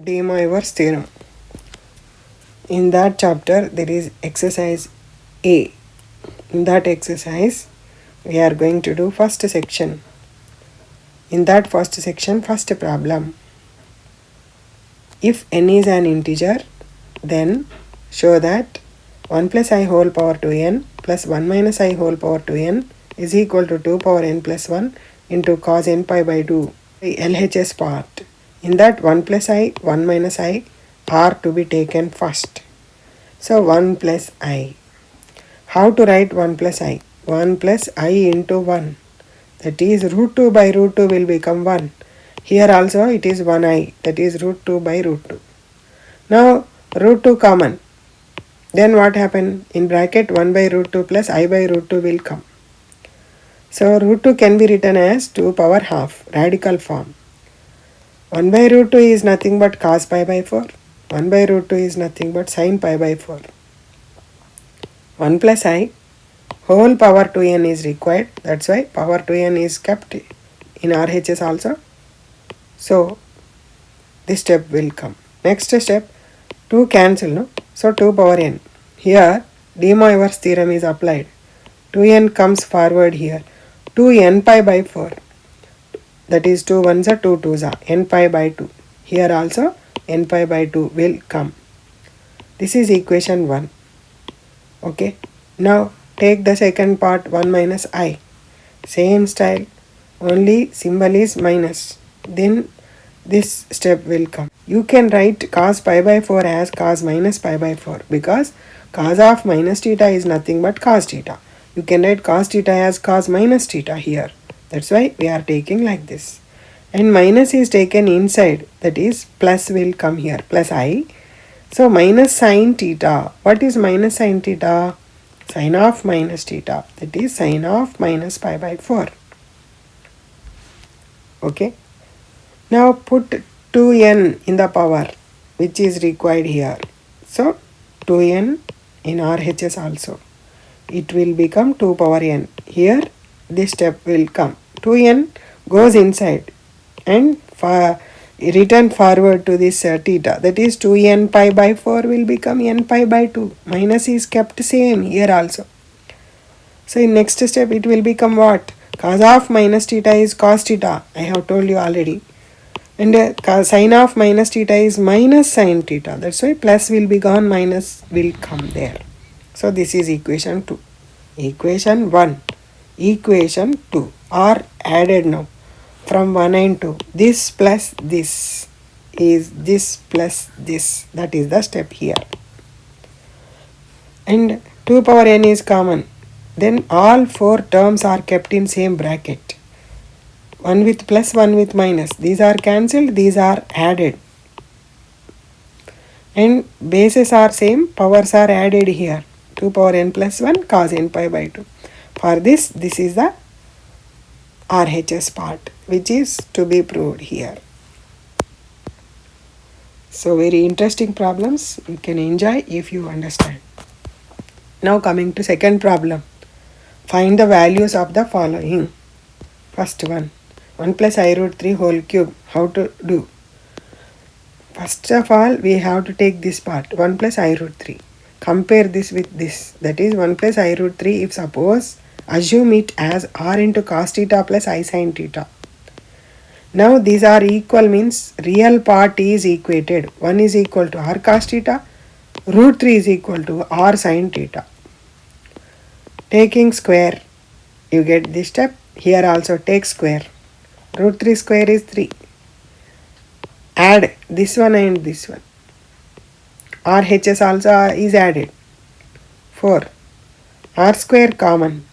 De Moivre's theorem. In that chapter, there is exercise A. In that exercise, we are going to do first section. In that first section, first problem. If n is an integer, then show that 1 plus I whole power 2n plus 1 minus I whole power 2n is equal to 2 power n plus 1 into cos n pi by 2. LHS part. In that 1 plus I, 1 minus I are to be taken first. So 1 plus I. How to write 1 plus I? 1 plus I into 1. That is root 2 by root 2 will become 1. Here also it is 1I. That is root 2 by root 2. Now root 2 common. Then what happened? In bracket 1 by root 2 plus I by root 2 will come. So root 2 can be written as 2 power half, radical form. 1 by root 2 is nothing but cos pi by 4. 1 by root 2 is nothing but sin pi by 4. 1 plus I whole power 2n is required. That's why power 2n is kept in RHS also. So this step will come. Next step, 2 cancel, no? So 2 power n. Here De Moivre's theorem is applied. 2n comes forward here. 2n pi by 4. That is 2 ones are 2 twos are n pi by 2. Here also n pi by 2 will come. This is equation 1. Okay. Now take the second part 1 minus I. Same style. Only symbol is minus. Then this step will come. You can write cos pi by 4 as cos minus pi by 4 because cos of minus theta is nothing but cos theta. You can write cos theta as cos minus theta here. That's why we are taking like this. And minus is taken inside. That is plus will come here. Plus I. So minus sin theta. What is minus sin theta? Sin of minus theta. That is sin of minus pi by 4. Okay. Now put 2n in the power which is required here. So 2n in RHS also. It will become 2 power n. Here this step will come. 2n goes inside and return forward to this theta. That is 2n pi by 4 will become n pi by 2. Minus is kept same here also. So in next step it will become what? Cos of minus theta is cos theta. I have told you already. And sin of minus theta is minus sin theta. That's why plus will be gone, minus will come there. So this is equation 2. Equation 1. Equation 2 are added now. From 1 and 2. This plus this is this plus this. That is the step here. And 2 power n is common. Then all 4 terms are kept in same bracket. 1 with plus, 1 with minus. These are cancelled, these are added. And bases are same, powers are added here. 2 power n plus 1 cos n pi by 2. For this is the RHS part which is to be proved here. So very interesting problems. You can enjoy if you understand. Now coming to second problem. Find the values of the following. First one. 1 plus I root 3 whole cube. How to do? First of all, we have to take this part. 1 plus I root 3. Compare this with this. That is 1 plus I root 3 if suppose assume it as r into cos theta plus I sin theta. Now these are equal means real part is equated. 1 is equal to r cos theta. Root 3 is equal to r sin theta. Taking square. You get this step. Here also take square. Root 3 square is 3. Add this one and this one. RHS also is added. 4. R square common.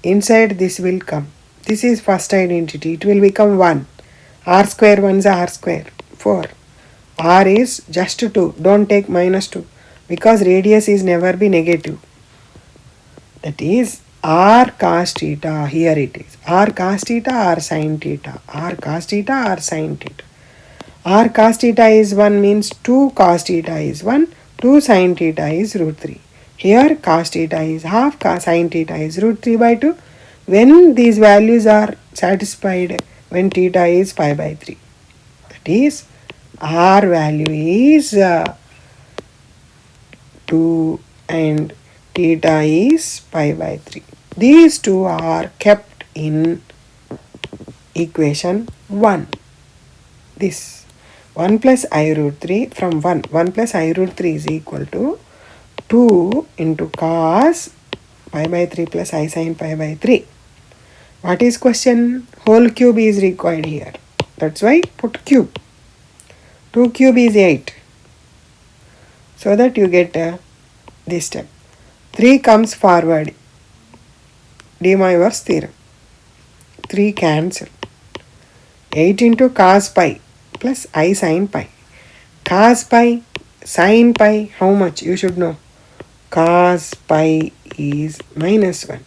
Inside this will come. This is first identity. It will become 1. R square 1 is R square. 4. R is just 2. Don't take minus 2. Because radius is never be negative. That is r cos theta. Here it is. R cos theta, r sin theta. R cos theta, r sin theta. R cos theta is 1 means 2 cos theta is 1. 2 sin theta is root 3. Here cos theta is half, sin theta is root 3 by 2. When these values are satisfied, when theta is pi by 3. That is R value is 2 and theta is pi by 3. These two are kept in equation 1. This 1 plus I root 3 from 1 plus I root 3 is equal to 2 into cos pi by 3 plus I sin pi by 3. What is question? Whole cube is required here. That's why put cube. 2 cube is 8. So that you get this step. 3 comes forward. De Moivre's theorem. 3 cancel. 8 into cos pi plus I sin pi. Cos pi, sin pi, how much? You should know. Cos pi is minus 1.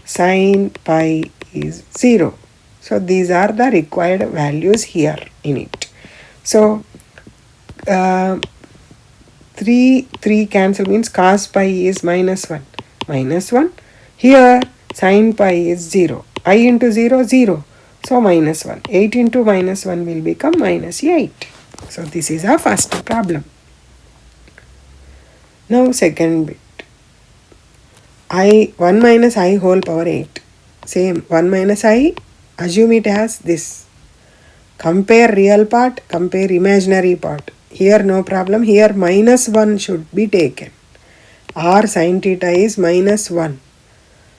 Sin pi is 0. So these are the required values here in it. So 3 cancel means cos pi is minus 1. Minus 1. Here sin pi is 0. I into 0, 0. So minus 1. 8 into minus 1 will become minus 8. So this is our first problem. Now second bit. 1 minus I whole power 8. Same. 1 minus I. Assume it as this. Compare real part. Compare imaginary part. Here no problem. Here minus 1 should be taken. R sin theta is minus 1.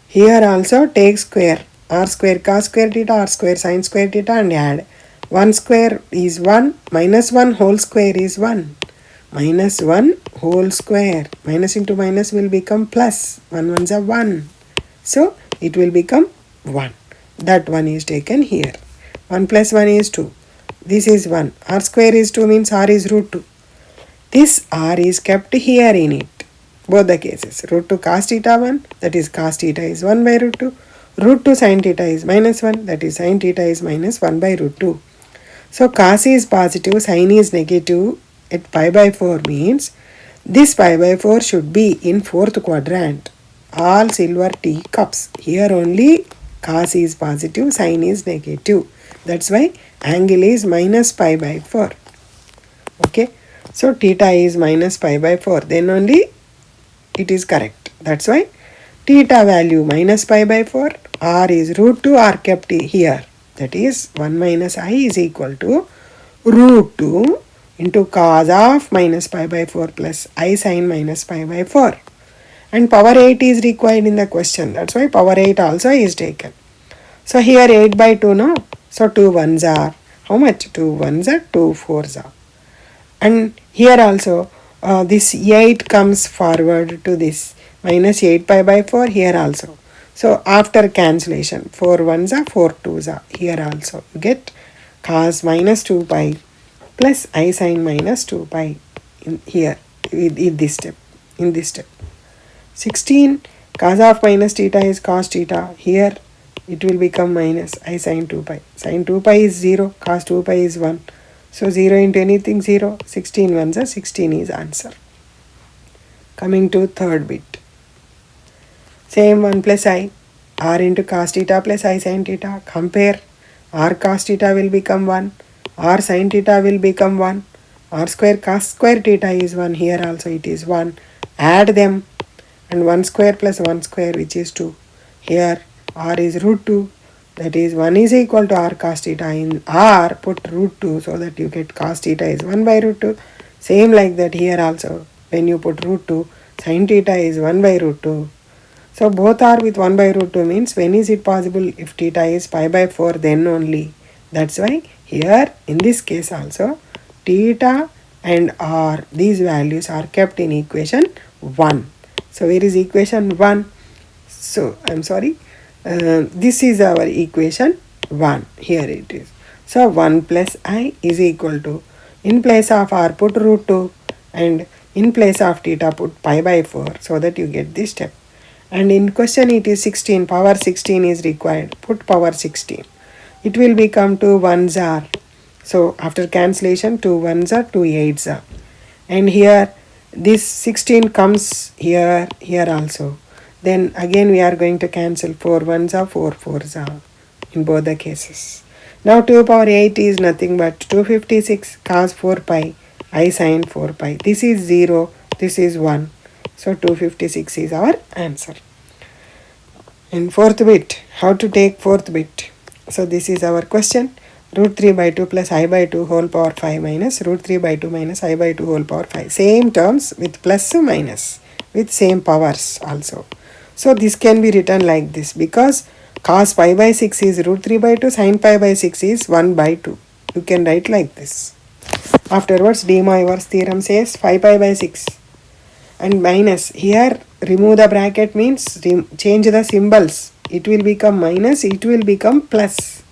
Here also take square. R square cos square theta, R square sin square theta and add. 1 square is 1. Minus 1 whole square is 1. Minus 1 whole square. Minus into minus will become plus. 1 ones are 1. So it will become 1. That 1 is taken here. 1 plus 1 is 2. This is 1. R square is 2 means R is root 2. This R is kept here in it. Both the cases. Root 2 cos theta 1, that is cos theta is 1 by root 2. Root 2 sin theta is minus 1, that is sin theta is minus 1 by root 2. So cos is positive, sin is negative at pi by 4 means this pi by 4 should be in fourth quadrant. All silver teacups. Here only cos is positive, sin is negative. That's why angle is minus pi by 4. Okay. So theta is minus pi by 4. Then only it is correct. That's why theta value minus pi by 4. R is root 2 are kept here. That is 1 minus I is equal to root 2 into cos of minus pi by 4 plus I sin minus pi by 4. And power 8 is required in the question. That's why power 8 also is taken. So here 8 by 2 no. So 2 ones are how much? 2 ones are 2 fours are. And here also this 8 comes forward to this. Minus 8 pi by 4 here also. So after cancellation 4 ones are 4 twos are here also. You get cos minus 2 pi plus I sin minus 2 pi in here in this step. 16 cos of minus theta is cos theta. Here it will become minus I sin 2 pi. Sin 2 pi is 0. Cos 2 pi is 1. So 0 into anything 0. 16 ones are 16 is answer. Coming to third bit. Same 1 plus I. R into cos theta plus I sin theta. Compare. R cos theta will become 1. R sin theta will become 1. R square cos square theta is 1. Here also it is 1. Add them. And 1 square plus 1 square which is 2. Here R is root 2. That is 1 is equal to R cos theta. In R put root 2 so that you get cos theta is 1 by root 2. Same like that here also. When you put root 2, sin theta is 1 by root 2. So both are with 1 by root 2 means when is it possible? If theta is pi by 4 then only. That's why here in this case also theta and R these values are kept in equation 1. So where is equation 1? So I'm sorry. This is our equation 1. Here it is. So 1 plus I is equal to in place of R put root 2 and in place of theta put pi by 4 so that you get this step. And in question it is 16. Power 16 is required. Put power 16. It will become 2 ones are. So after cancellation 2 ones are 2 eights are. And here this 16 comes here also. Then again we are going to cancel 4 ones are 4 fours are in both the cases. Now 2 power 8 is nothing but 256 cos 4 pi I sin 4 pi. This is 0, this is 1. So 256 is our answer. In fourth bit, how to take fourth bit? So this is our question. Root 3 by 2 plus I by 2 whole power 5 minus root 3 by 2 minus I by 2 whole power 5. Same terms with plus minus with same powers also. So this can be written like this because cos pi by 6 is root 3 by 2, sin pi by 6 is 1 by 2. You can write like this. Afterwards, de Moivre's theorem says 5 pi by 6 and minus. Here remove the bracket means change the symbols. It will become minus, it will become plus.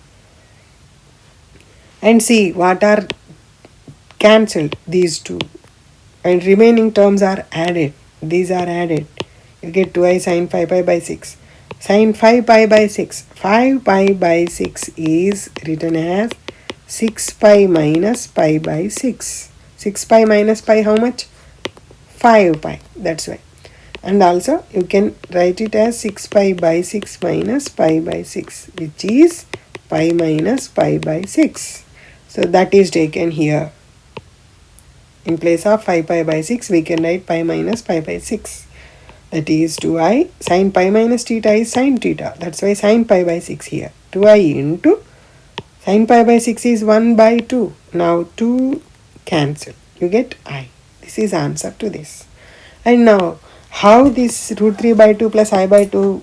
And see what are cancelled, these two. And remaining terms are added. These are added. You get 2i sin 5 pi by 6. Sin 5 pi by 6. 5 pi by 6 is written as 6 pi minus pi by 6. 6 pi minus pi how much? 5 pi. That's why. And also you can write it as 6 pi by 6 minus pi by 6, which is pi minus pi by 6. So that is taken here. In place of 5 pi by 6, we can write pi minus pi by 6. That is 2i sin pi minus theta is sin theta. That's why sin pi by 6 here. 2i into sin pi by 6 is 1 by 2. Now 2 cancel. You get I. This is answer to this. And now how this root 3 by 2 plus I by 2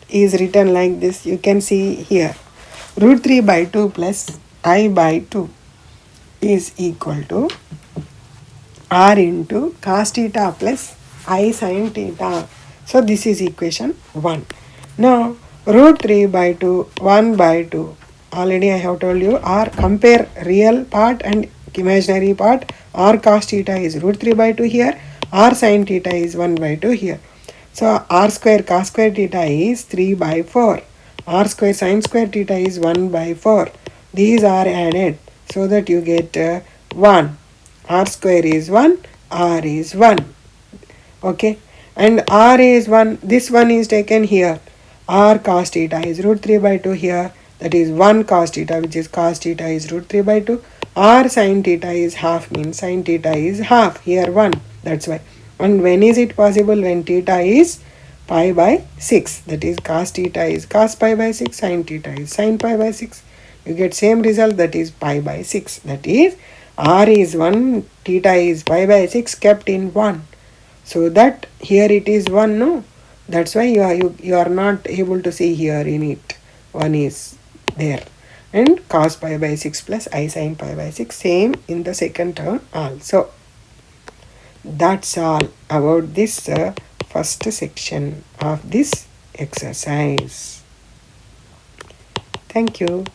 is written like this, you can see here. Root 3 by 2 plus I by 2 is equal to r into cos theta plus I sin theta. So this is equation 1. Now root 3 by 2, 1 by 2. Already I have told you, r compare real part and imaginary part. R cos theta is root 3 by 2 here. R sin theta is 1 by 2 here. So r square cos square theta is 3 by 4. R square sin square theta is 1 by 4. These are added so that you get 1. R square is 1, R is 1. Okay. And R is 1. This one is taken here. R cos theta is root 3 by 2 here. That is 1 cos theta, which is cos theta is root 3 by 2. R sin theta is half, means sin theta is half. Here 1. That's why. And when is it possible? When theta is pi by 6. That is cos theta is cos pi by 6. Sin theta is sin pi by 6. You get same result, that is pi by 6. That is r is 1, theta is pi by 6 kept in 1. So that here it is 1, no? That's why you are not able to see here in it. 1 is there. And cos pi by 6 plus I sin pi by 6, same in the second term also. That's all about this first section of this exercise. Thank you.